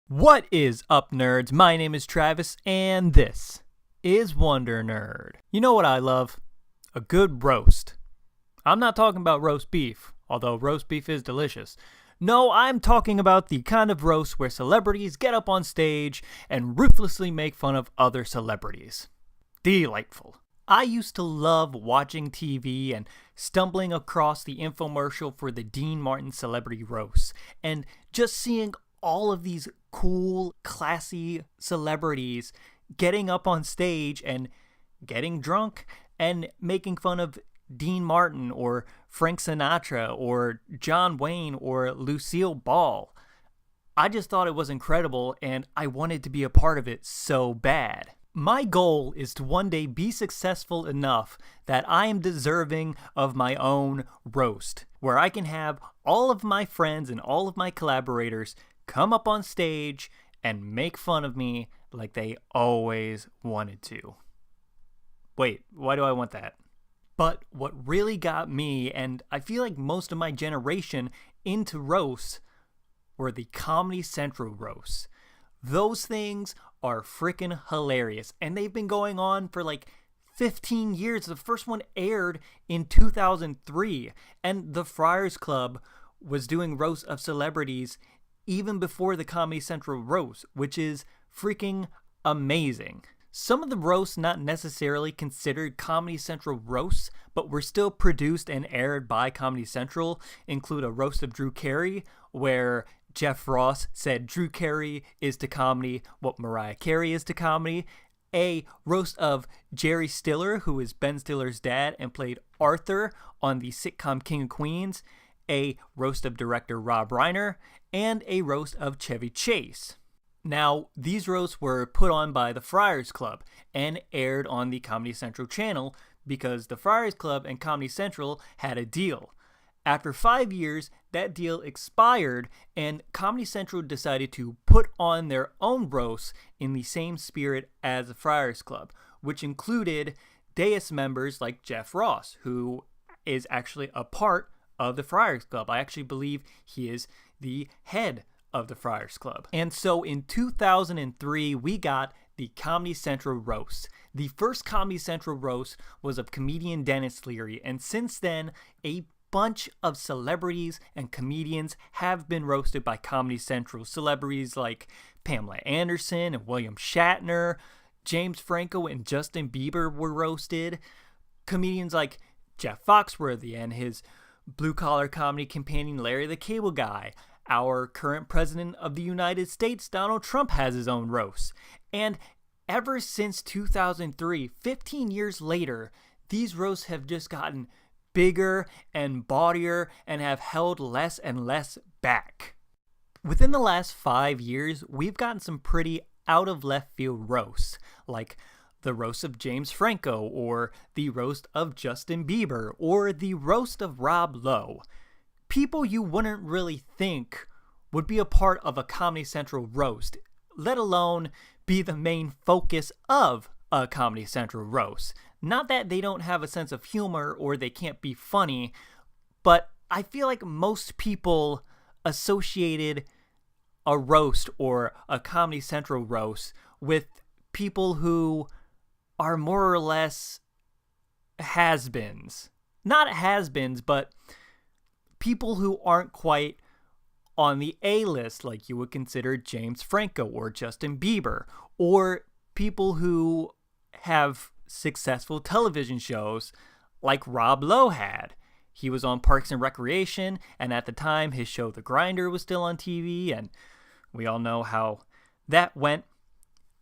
What is up, nerds? My name is Travis, and this is Wonder Nerd. You know what I love? A good roast. I'm not talking about roast beef, although roast beef is delicious. No, I'm talking about the kind of roast where celebrities get up on stage and ruthlessly make fun of other celebrities. Delightful. I used to love watching TV and stumbling across the infomercial for the Dean Martin celebrity roast, and just seeing all of these cool, classy celebrities getting up on stage and getting drunk and making fun of Dean Martin or Frank Sinatra or John Wayne or Lucille Ball. I just thought it was incredible and I wanted to be a part of it so bad. My goal is to one day be successful enough that I am deserving of my own roast, where I can have all of my friends and all of my collaborators come up on stage and make fun of me like they always wanted to. Wait, why do I want that? But what really got me, and I feel like most of my generation, into roasts were the Comedy Central roasts. Those things are freaking hilarious, and they've been going on for like 15 years. The first one aired in 2003, and the Friars Club was doing roasts of celebrities even before the Comedy Central roast, which is freaking amazing. Some of the roasts not necessarily considered Comedy Central roasts, but were still produced and aired by Comedy Central, include a roast of Drew Carey, where Jeff Ross said Drew Carey is to comedy what Mariah Carey is to comedy, a roast of Jerry Stiller, who is Ben Stiller's dad and played Arthur on the sitcom King of Queens, a roast of director Rob Reiner, and a roast of Chevy Chase. Now, these roasts were put on by the Friars Club and aired on the Comedy Central channel because the Friars Club and Comedy Central had a deal. After 5 years, that deal expired and Comedy Central decided to put on their own roasts in the same spirit as the Friars Club, which included Deus members like Jeff Ross, who is actually a part of the Friars Club. I actually believe he is the head of the Friars Club. And so in 2003, we got the Comedy Central roast. The first Comedy Central roast was of comedian Dennis Leary, and since then, a bunch of celebrities and comedians have been roasted by Comedy Central. Celebrities like Pamela Anderson and William Shatner, James Franco and Justin Bieber were roasted. Comedians like Jeff Foxworthy and his blue-collar comedy companion Larry the Cable Guy. Our current president of the United States, Donald Trump, has his own roast. And ever since 2003, 15 years later, these roasts have just gotten bigger and bawdier and have held less and less back. Within the last 5 years, we've gotten some pretty out-of-left-field roasts, like the roast of James Franco, or the roast of Justin Bieber, or the roast of Rob Lowe. People you wouldn't really think would be a part of a Comedy Central roast, let alone be the main focus of a Comedy Central roast. Not that they don't have a sense of humor or they can't be funny, but I feel like most people associated a roast or a Comedy Central roast with people who are more or less has-beens. Not has-beens, but people who aren't quite on the A-list like you would consider James Franco or Justin Bieber, or people who have successful television shows like Rob Lowe had. He was on Parks and Recreation, and at the time his show The Grinder was still on TV, and we all know how that went.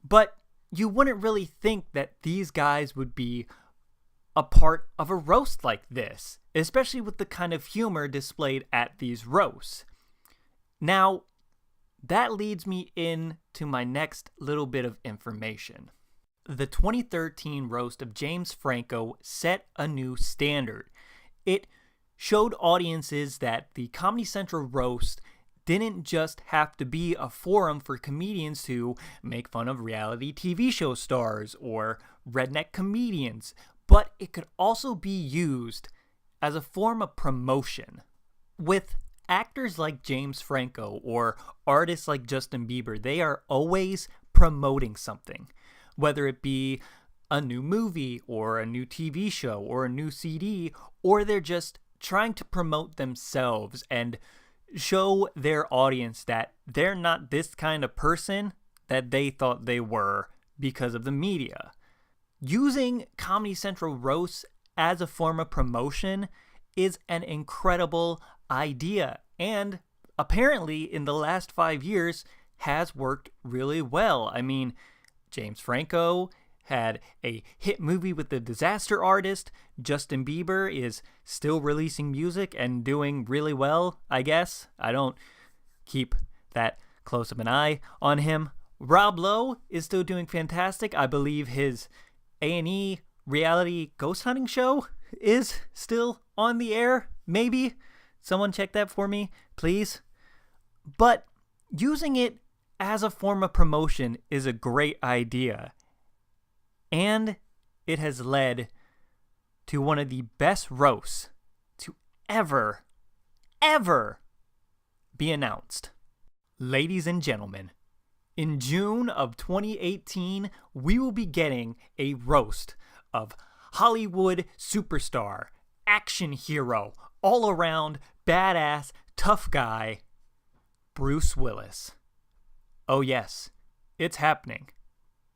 But you wouldn't really think that these guys would be a part of a roast like this, especially with the kind of humor displayed at these roasts. Now, that leads me into my next little bit of information. The 2013 roast of James Franco set a new standard. It showed audiences that the Comedy Central roast didn't just have to be a forum for comedians to make fun of reality TV show stars or redneck comedians, but it could also be used as a form of promotion. With actors like James Franco or artists like Justin Bieber, they are always promoting something, whether it be a new movie or a new TV show or a new CD, or they're just trying to promote themselves and show their audience that they're not this kind of person that they thought they were because of the media. Using Comedy Central roasts as a form of promotion is an incredible idea, and apparently in the last 5 years has worked really well. I mean, James Franco had a hit movie with the Disaster Artist. Justin Bieber is still releasing music and doing really well, I guess. I don't keep that close of an eye on him. Rob Lowe is still doing fantastic. I believe his A&E reality ghost hunting show is still on the air. Maybe someone check that for me, please. But using it as a form of promotion is a great idea. And it has led to one of the best roasts to ever be announced. Ladies and gentlemen, in June of 2018, we will be getting a roast of Hollywood superstar, action hero, all-around badass, tough guy, Bruce Willis. Oh yes, it's happening.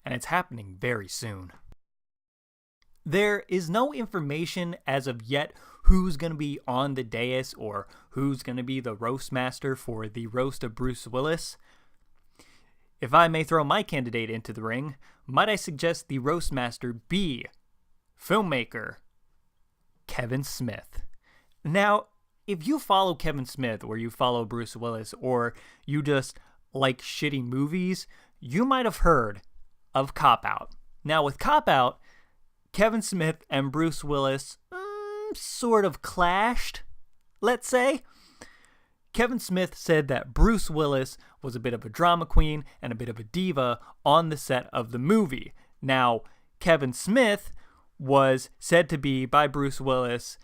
And it's happening very soon. There is no information as of yet who's going to be on the dais or who's going to be the roast master for the roast of Bruce Willis. If I may throw my candidate into the ring, might I suggest the roast master be filmmaker Kevin Smith. Now, if you follow Kevin Smith or you follow Bruce Willis or you just like shitty movies, you might have heard of Cop Out. Now, with Cop Out, Kevin Smith and Bruce Willis sort of clashed, let's say. Kevin Smith said that Bruce Willis was a bit of a drama queen and a bit of a diva on the set of the movie. Now, Kevin Smith was said to be, by Bruce Willis,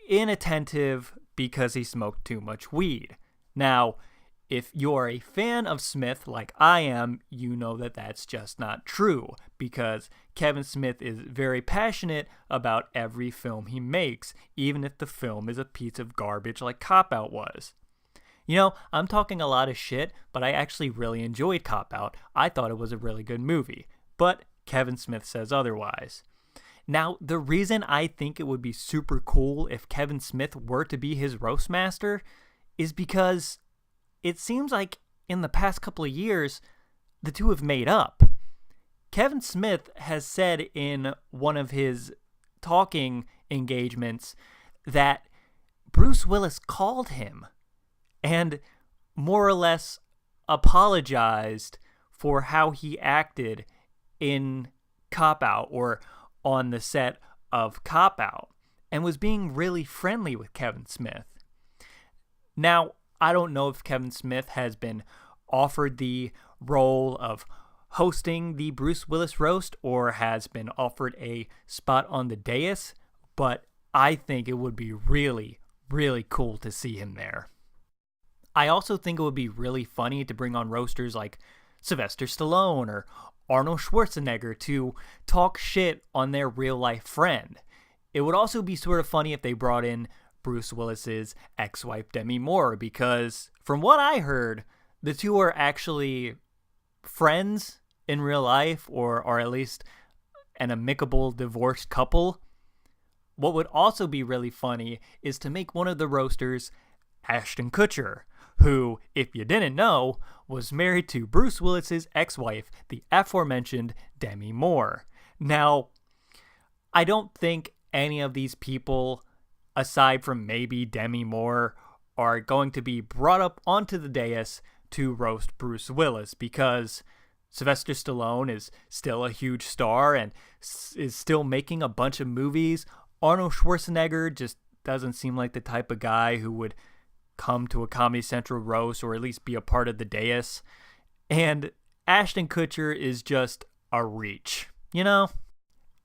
inattentive because he smoked too much weed. Now, if you're a fan of Smith like I am, you know that that's just not true, because Kevin Smith is very passionate about every film he makes, even if the film is a piece of garbage like Cop Out was. You know, I'm talking a lot of shit, but I actually really enjoyed Cop Out. I thought it was a really good movie, but Kevin Smith says otherwise. Now, the reason I think it would be super cool if Kevin Smith were to be his roast master is because it seems like in the past couple of years, the two have made up. Kevin Smith has said in one of his talking engagements that Bruce Willis called him and more or less apologized for how he acted in Cop Out or on the set of Cop Out and was being really friendly with Kevin Smith. Now, I don't know if Kevin Smith has been offered the role of hosting the Bruce Willis roast or has been offered a spot on the dais, but I think it would be really, really cool to see him there. I also think it would be really funny to bring on roasters like Sylvester Stallone or Arnold Schwarzenegger to talk shit on their real-life friend. It would also be sort of funny if they brought in Bruce Willis's ex-wife Demi Moore, because from what I heard, the two are actually friends in real life, or are at least an amicable divorced couple. What would also be really funny is to make one of the roasters Ashton Kutcher, who, if you didn't know, was married to Bruce Willis's ex-wife, the aforementioned Demi Moore. Now, I don't think any of these people, aside from maybe Demi Moore, are going to be brought up onto the dais to roast Bruce Willis, because Sylvester Stallone is still a huge star and is still making a bunch of movies. Arnold Schwarzenegger just doesn't seem like the type of guy who would come to a Comedy Central roast or at least be a part of the dais. And Ashton Kutcher is just a reach, you know?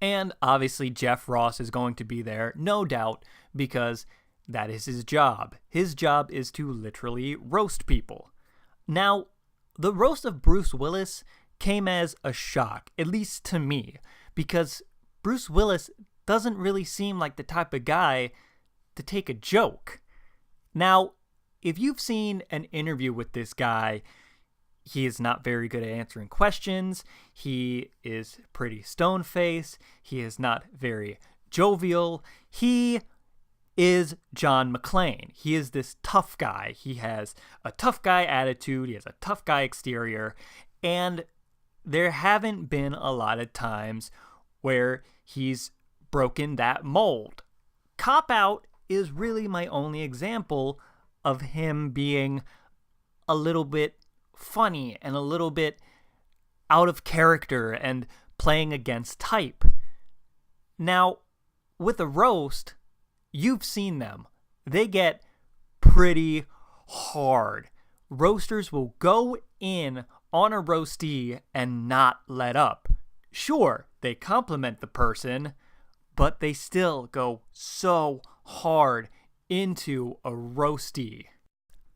And obviously Jeff Ross is going to be there, no doubt, because That is his job. His job is to literally roast people. Now, the roast of Bruce Willis came as a shock, at least to me, because Bruce Willis doesn't really seem like the type of guy to take a joke. Now, if you've seen an interview with this guy, he is not very good at answering questions. He is pretty stone-faced. He is not very jovial. He is John McClane. He is this tough guy. He has a tough guy attitude. He has a tough guy exterior. And there haven't been a lot of times where he's broken that mold. Cop Out is really my only example of him being a little bit funny and a little bit out of character and playing against type. Now, with a roast, you've seen them. They get pretty hard. Roasters will go in on a roastee and not let up. Sure, they compliment the person, but they still go so hard into a roastee.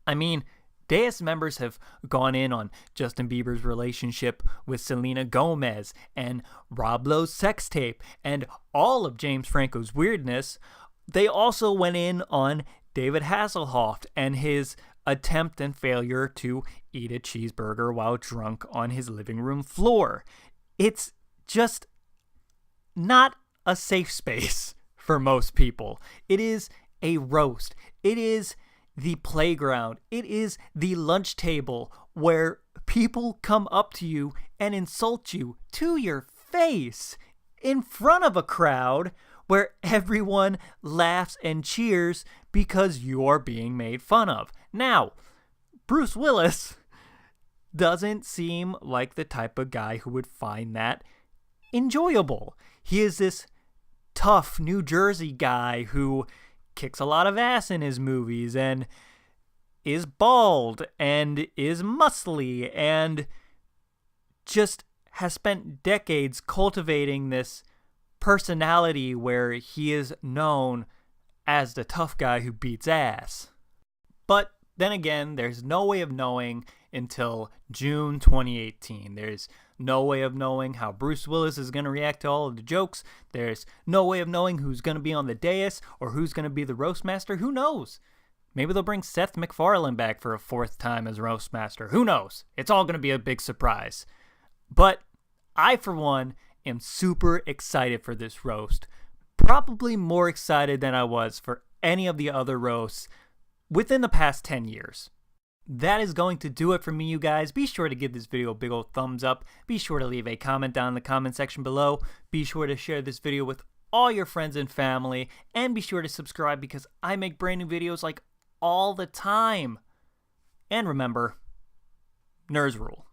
I mean, Deus members have gone in on Justin Bieber's relationship with Selena Gomez and Rob Lowe's sex tape and all of James Franco's weirdness. They also went in on David Hasselhoff and his attempt and failure to eat a cheeseburger while drunk on his living room floor. It's just not a safe space for most people. It is a roast. It is the playground. It is the lunch table where people come up to you and insult you to your face in front of a crowd where everyone laughs and cheers because you're being made fun of. Now, Bruce Willis doesn't seem like the type of guy who would find that enjoyable. He is this tough New Jersey guy who kicks a lot of ass in his movies and is bald and is muscly and just has spent decades cultivating this personality where he is known as the tough guy who beats ass. But then again, there's no way of knowing until June 2018. There's no way of knowing how Bruce Willis is going to react to all of the jokes. There's no way of knowing who's going to be on the dais or who's going to be the roast master. Who knows? Maybe they'll bring Seth MacFarlane back for a fourth time as roast master. Who knows? It's all going to be a big surprise. But I, for one, am super excited for this roast. Probably more excited than I was for any of the other roasts within the past 10 years. That is going to do it for me, you guys. Be sure to give this video a big old thumbs up. Be sure to leave a comment down in the comment section below. Be sure to share this video with all your friends and family. And be sure to subscribe because I make brand new videos like all the time. And remember, nerds rule.